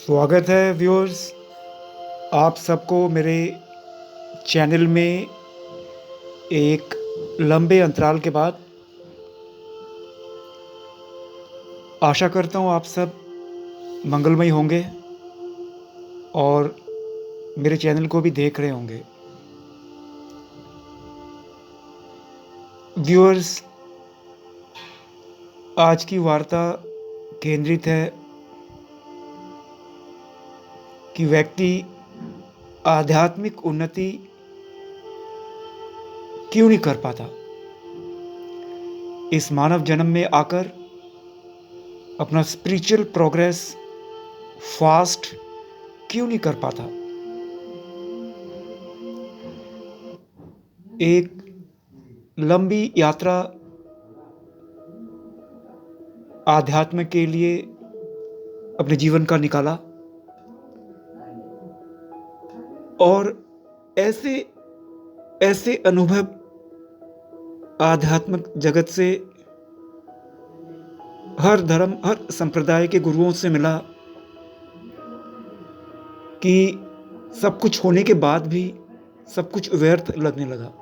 स्वागत है व्यूअर्स, आप सबको मेरे चैनल में एक लंबे अंतराल के बाद। आशा करता हूँ आप सब मंगलमय होंगे और मेरे चैनल को भी देख रहे होंगे। व्यूअर्स, आज की वार्ता केंद्रित है कि व्यक्ति आध्यात्मिक उन्नति क्यों नहीं कर पाता। इस मानव जन्म में आकर अपना स्पिरिचुअल प्रोग्रेस फास्ट क्यों नहीं कर पाता। एक लंबी यात्रा आध्यात्म के लिए अपने जीवन का निकाला और ऐसे ऐसे अनुभव आध्यात्मिक जगत से, हर धर्म हर संप्रदाय के गुरुओं से मिला कि सब कुछ होने के बाद भी सब कुछ व्यर्थ लगने लगा।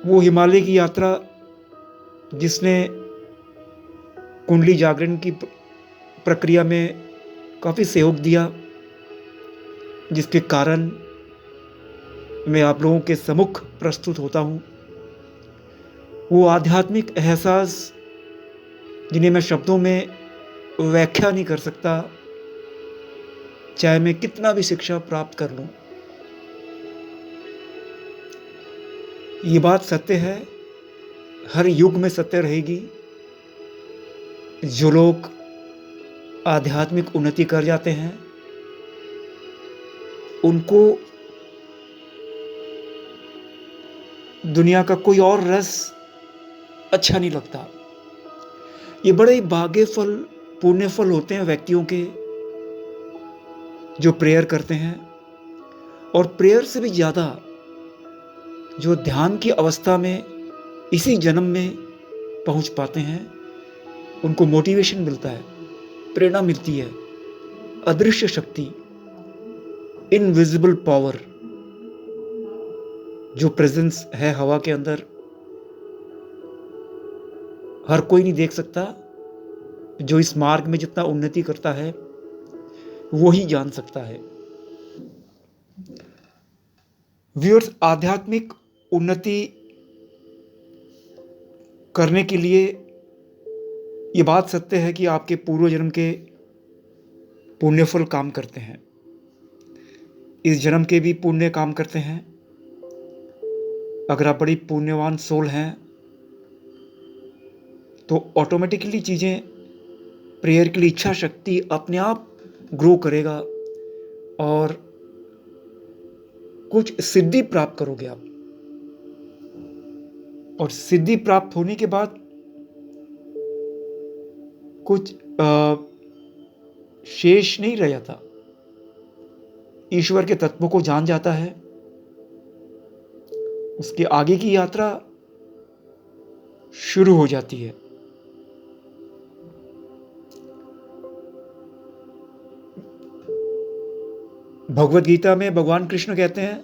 वो हिमालय की यात्रा जिसने कुंडली जागरण की प्रक्रिया में काफ़ी सहयोग दिया, जिसके कारण मैं आप लोगों के सम्मुख प्रस्तुत होता हूँ, वो आध्यात्मिक एहसास जिन्हें मैं शब्दों में व्याख्या नहीं कर सकता, चाहे मैं कितना भी शिक्षा प्राप्त कर लूँ। ये बात सत्य है, हर युग में सत्य रहेगी। जो लोग आध्यात्मिक उन्नति कर जाते हैं उनको दुनिया का कोई और रस अच्छा नहीं लगता। ये बड़े भाग्य फल, पुण्य फल होते हैं व्यक्तियों के जो प्रेयर करते हैं, और प्रेयर से भी ज़्यादा जो ध्यान की अवस्था में इसी जन्म में पहुंच पाते हैं, उनको मोटिवेशन मिलता है, प्रेरणा मिलती है, अदृश्य शक्ति, इनविजिबल पावर जो प्रेजेंस है हवा के अंदर, हर कोई नहीं देख सकता। जो इस मार्ग में जितना उन्नति करता है वो ही जान सकता है। व्यूअर्स, आध्यात्मिक उन्नति करने के लिए ये बात सत्य है कि आपके पूर्व जन्म के पुण्यफल काम करते हैं, इस जन्म के भी पुण्य काम करते हैं। अगर आप बड़ी पुण्यवान सोल हैं तो ऑटोमेटिकली चीज़ें, प्रेयर के लिए इच्छा शक्ति अपने आप ग्रो करेगा और कुछ सिद्धि प्राप्त करोगे आप। और सिद्धि प्राप्त होने के बाद कुछ शेष नहीं रह जाता, ईश्वर के तत्वों को जान जाता है। उसके आगे की यात्रा शुरू हो जाती है। भगवत गीता में भगवान कृष्ण कहते हैं,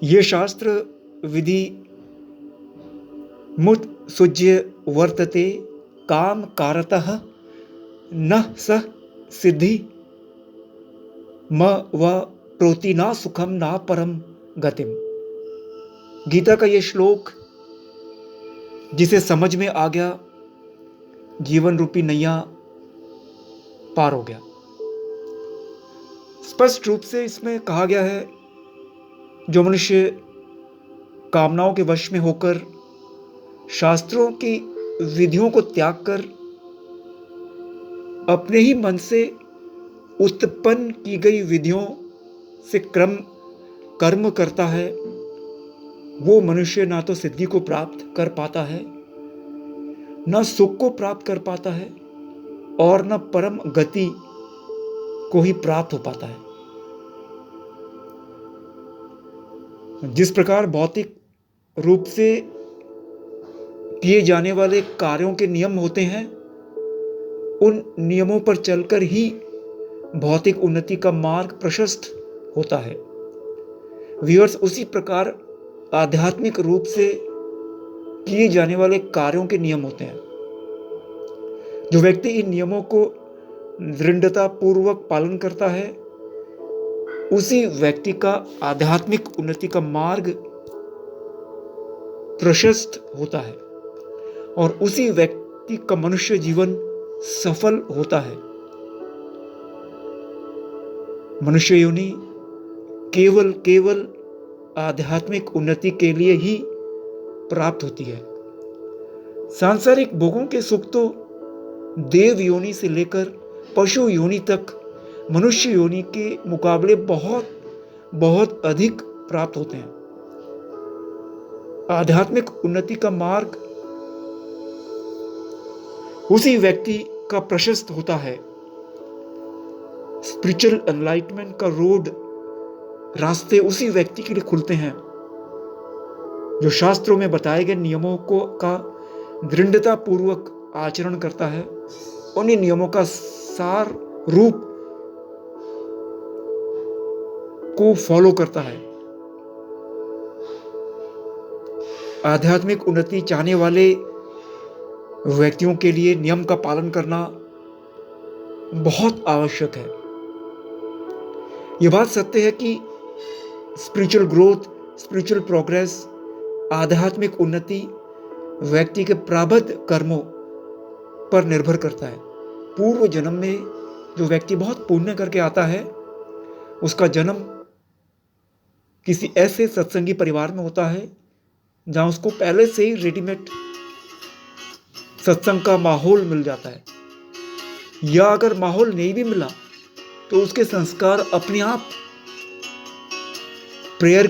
ये शास्त्र विधि मुत सुज्य वर्तते काम कारतः न स सिद्धि म व प्रोति ना सुखम ना परम गतिम। गीता का ये श्लोक जिसे समझ में आ गया, जीवन रूपी नैया पार हो गया। स्पष्ट रूप से इसमें कहा गया है, जो मनुष्य कामनाओं के वश में होकर शास्त्रों की विधियों को त्याग कर अपने ही मन से उत्पन्न की गई विधियों से कर्म करता है, वो मनुष्य ना तो सिद्धि को प्राप्त कर पाता है, न सुख को प्राप्त कर पाता है, और न परम गति को ही प्राप्त हो पाता है। जिस प्रकार भौतिक रूप से किए जाने वाले कार्यों के नियम होते हैं, उन नियमों पर चलकर ही भौतिक उन्नति का मार्ग प्रशस्त होता है। व्यूअर्स, उसी प्रकार आध्यात्मिक रूप से किए जाने वाले कार्यों के नियम होते हैं। जो व्यक्ति इन नियमों को दृढ़ता पूर्वक पालन करता है, उसी व्यक्ति का आध्यात्मिक उन्नति का मार्ग प्रशस्त होता है और उसी व्यक्ति का मनुष्य जीवन सफल होता है। मनुष्य योनि केवल आध्यात्मिक उन्नति के लिए ही प्राप्त होती है। सांसारिक भोगों के सुख तो देव योनि से लेकर पशु योनि तक मनुष्य योनि के मुकाबले बहुत अधिक प्राप्त होते हैं। आध्यात्मिक उन्नति का मार्ग उसी व्यक्ति का प्रशस्त होता है। स्पिरिचुअल एनलाइटमेंट का रोड, रास्ते उसी व्यक्ति के लिए खुलते हैं जो शास्त्रों में बताए गए नियमों का दृढ़ता पूर्वक आचरण करता है, उन्हीं नियमों का सार रूप को फॉलो करता है। आध्यात्मिक उन्नति चाहने वाले व्यक्तियों के लिए नियम का पालन करना बहुत आवश्यक है। यह बात सत्य है कि स्पिरिचुअल ग्रोथ, स्पिरिचुअल प्रोग्रेस, आध्यात्मिक उन्नति व्यक्ति के प्रारब्ध कर्मों पर निर्भर करता है। पूर्व जन्म में जो व्यक्ति बहुत पुण्य करके आता है, उसका जन्म किसी ऐसे सत्संगी परिवार में होता है जहां उसको पहले से ही रेडीमेड सत्संग का माहौल मिल जाता है, या अगर माहौल नहीं भी मिला तो उसके संस्कार अपने आप प्रेयर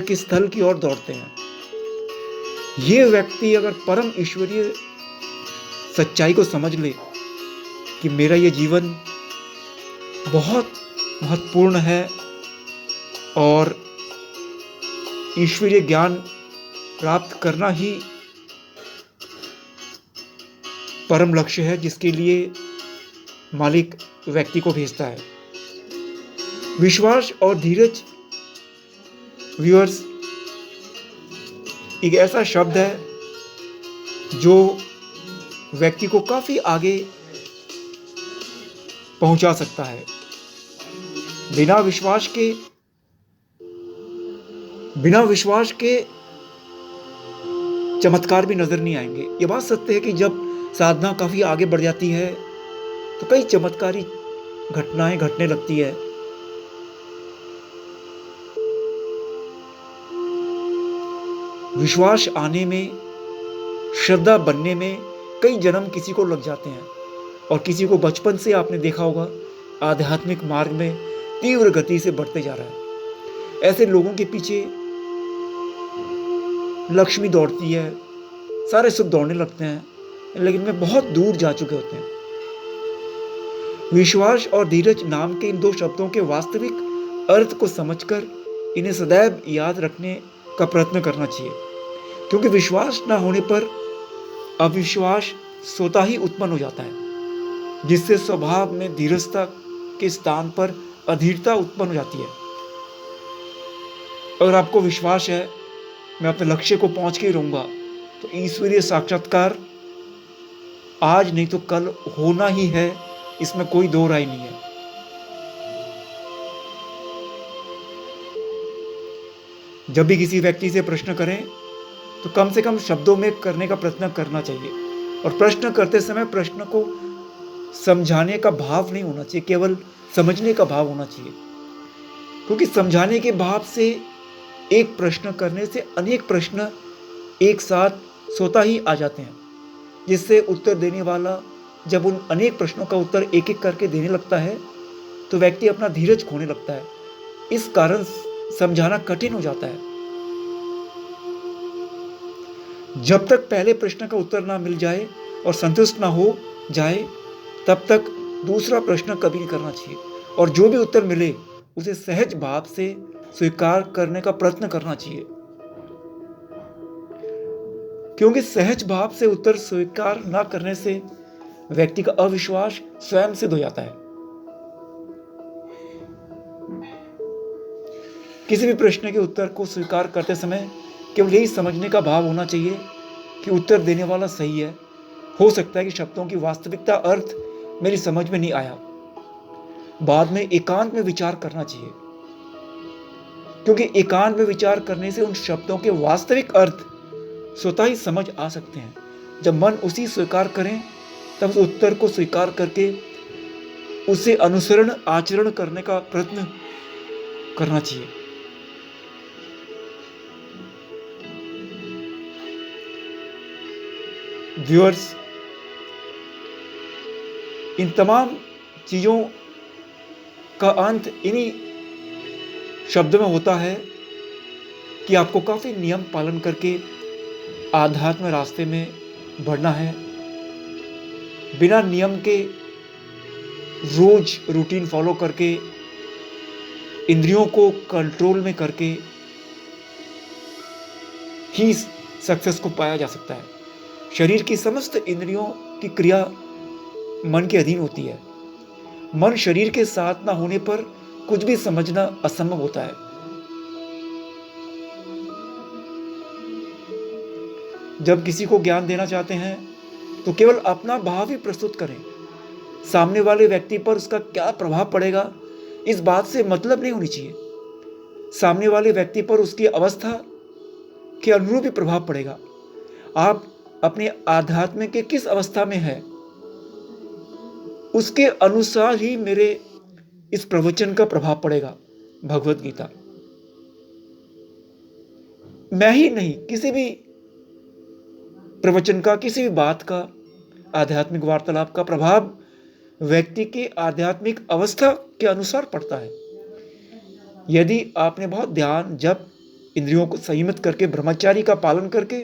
के स्थल की ओर दौड़ते हैं। ये व्यक्ति अगर परम ईश्वरीय सच्चाई को समझ ले कि मेरा ये जीवन बहुत महत्वपूर्ण है और ईश्वरीय ज्ञान प्राप्त करना ही परम लक्ष्य है जिसके लिए मालिक व्यक्ति को भेजता है। विश्वास और धीरज व्यूअर्स एक ऐसा शब्द है जो व्यक्ति को काफी आगे पहुंचा सकता है। बिना विश्वास के चमत्कार भी नजर नहीं आएंगे। ये बात सत्य है कि जब साधना काफी आगे बढ़ जाती है तो कई चमत्कारी घटनाएं घटने लगती है। विश्वास आने में, श्रद्धा बनने में कई जन्म किसी को लग जाते हैं और किसी को बचपन से आपने देखा होगा आध्यात्मिक मार्ग में तीव्र गति से बढ़ते जा रहा है। ऐसे लोगों के पीछे लक्ष्मी दौड़ती है, सारे सुख दौड़ने लगते हैं, लेकिन वे बहुत दूर जा चुके होते हैं। विश्वास और धीरज नाम के इन दो शब्दों के वास्तविक अर्थ को समझकर इन्हें सदैव याद रखने का प्रयत्न करना चाहिए, क्योंकि विश्वास न होने पर अविश्वास स्वतः ही उत्पन्न हो जाता है, जिससे स्वभाव में धीरजता के स्थान पर अधीरता उत्पन्न हो जाती है। अगर आपको विश्वास है मैं अपने लक्ष्य को पहुंच के ही रहूंगा, तो ईश्वरीय साक्षात्कार आज नहीं तो कल होना ही है, इसमें कोई दो राय नहीं है। जब भी किसी व्यक्ति से प्रश्न करें तो कम से कम शब्दों में करने का प्रयत्न करना चाहिए, और प्रश्न करते समय प्रश्न को समझाने का भाव नहीं होना चाहिए, केवल समझने का भाव होना चाहिए। क्योंकि समझाने के भाव से एक प्रश्न करने से अनेक प्रश्न एक साथ स्वतः ही आ जाते हैं, जिससे उत्तर देने वाला जब उन अनेक प्रश्नों का उत्तर एक एक करके देने लगता है तो व्यक्ति अपना धीरज खोने लगता है। इस कारण समझाना कठिन हो जाता है। जब तक पहले प्रश्न का उत्तर ना मिल जाए और संतुष्ट ना हो जाए, तब तक दूसरा प्रश्न कभी नहीं करना चाहिए, और जो भी उत्तर मिले उसे सहज भाव से स्वीकार करने का प्रयत्न करना चाहिए। क्योंकि सहज भाव से उत्तर स्वीकार न करने से व्यक्ति का अविश्वास स्वयं सिद्ध हो जाता है। किसी भी प्रश्न के उत्तर को स्वीकार करते समय केवल यही समझने का भाव होना चाहिए कि उत्तर देने वाला सही है। हो सकता है कि शब्दों की वास्तविकता अर्थ मेरी समझ में नहीं आया, बाद में एकांत में विचार करना चाहिए, क्योंकि एकांत में विचार करने से उन शब्दों के वास्तविक अर्थ स्वतः ही समझ आ सकते हैं। जब मन उसी स्वीकार करें तब उस उत्तर को स्वीकार करके उसे अनुसरण आचरण करने का प्रयत्न करना चाहिए। व्यूअर्स, इन तमाम चीज़ों का अंत इन्हीं शब्दों में होता है कि आपको काफ़ी नियम पालन करके आध्यात्म रास्ते में बढ़ना है। बिना नियम के रोज रूटीन फॉलो करके इंद्रियों को कंट्रोल में करके ही सक्सेस को पाया जा सकता है। शरीर की समस्त इंद्रियों की क्रिया मन के अधीन होती है। मन शरीर के साथ ना होने पर कुछ भी समझना असंभव होता है। जब किसी को ज्ञान देना चाहते हैं तो केवल अपना भाव ही प्रस्तुत करें। सामने वाले व्यक्ति पर उसका क्या प्रभाव पड़ेगा इस बात से मतलब नहीं होनी चाहिए। सामने वाले व्यक्ति पर उसकी अवस्था के अनुरूप ही प्रभाव पड़ेगा। आप अपने आध्यात्म के किस अवस्था में है उसके अनुसार ही मेरे इस प्रवचन का प्रभाव पड़ेगा। भगवत गीता। मैं ही नहीं, किसी भी प्रवचन का, किसी भी बात का, आध्यात्मिक वार्तालाप का प्रभाव व्यक्ति की आध्यात्मिक अवस्था के अनुसार पड़ता है। यदि आपने बहुत ध्यान, जप, इंद्रियों को संयमित करके, ब्रह्मचारी का पालन करके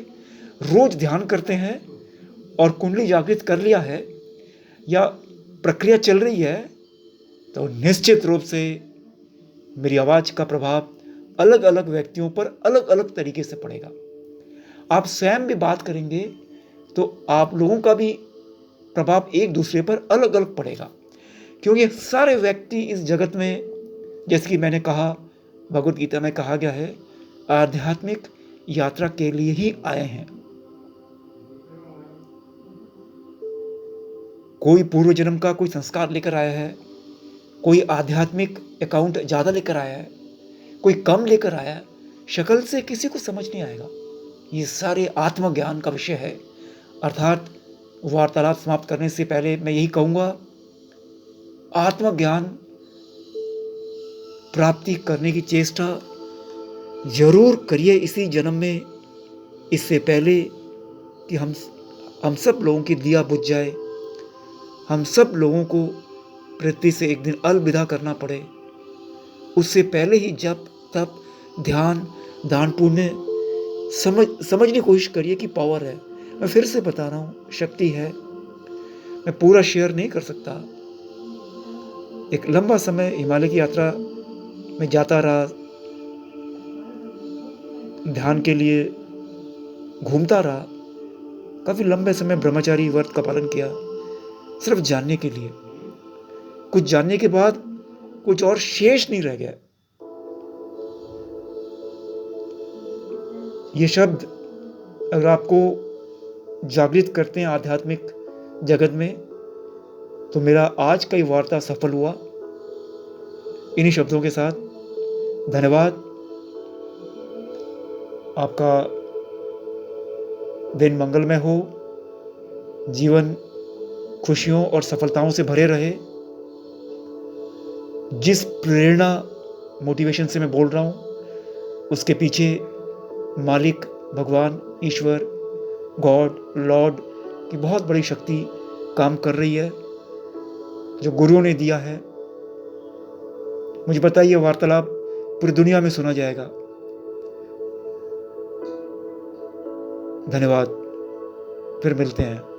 रोज ध्यान करते हैं और कुंडली जागृत कर लिया है या प्रक्रिया चल रही है, तो निश्चित रूप से मेरी आवाज का प्रभाव अलग अलग व्यक्तियों पर अलग अलग तरीके से पड़ेगा। आप स्वयं भी बात करेंगे तो आप लोगों का भी प्रभाव एक दूसरे पर अलग अलग पड़ेगा, क्योंकि सारे व्यक्ति इस जगत में, जैसे कि मैंने कहा, भगवत गीता में कहा गया है, आध्यात्मिक यात्रा के लिए ही आए हैं। कोई पूर्व जन्म का कोई संस्कार लेकर आया है, कोई आध्यात्मिक अकाउंट ज़्यादा लेकर आया है, कोई कम लेकर आया है। शक्ल से किसी को समझ नहीं आएगा। ये सारे आत्मज्ञान का विषय है। अर्थात वार्तालाप समाप्त करने से पहले मैं यही कहूँगा, आत्मज्ञान प्राप्ति करने की चेष्टा जरूर करिए इसी जन्म में, इससे पहले कि हम सब लोगों की दिया बुझ जाए, हम सब लोगों को पृथ्वी से एक दिन अलविदा करना पड़े। उससे पहले ही जब तप, ध्यान, दान, पुण्य समझने की कोशिश करिए कि पावर है। मैं फिर से बता रहा हूँ, शक्ति है। मैं पूरा शेयर नहीं कर सकता। एक लंबा समय हिमालय की यात्रा में जाता रहा, ध्यान के लिए घूमता रहा, काफ़ी लंबे समय ब्रह्मचारी व्रत का पालन किया, सिर्फ जानने के लिए। कुछ जानने के बाद कुछ और शेष नहीं रह गया। ये शब्द अगर आपको जागृत करते हैं आध्यात्मिक जगत में, तो मेरा आज का ये वार्ता सफल हुआ। इन्हीं शब्दों के साथ धन्यवाद। आपका दिन मंगलमय हो, जीवन खुशियों और सफलताओं से भरे रहे। जिस प्रेरणा, मोटिवेशन से मैं बोल रहा हूँ, उसके पीछे मालिक, भगवान, ईश्वर, गॉड, लॉर्ड की बहुत बड़ी शक्ति काम कर रही है, जो गुरुओं ने दिया है। मुझे पता है ये वार्तालाप पूरी दुनिया में सुना जाएगा। धन्यवाद। फिर मिलते हैं।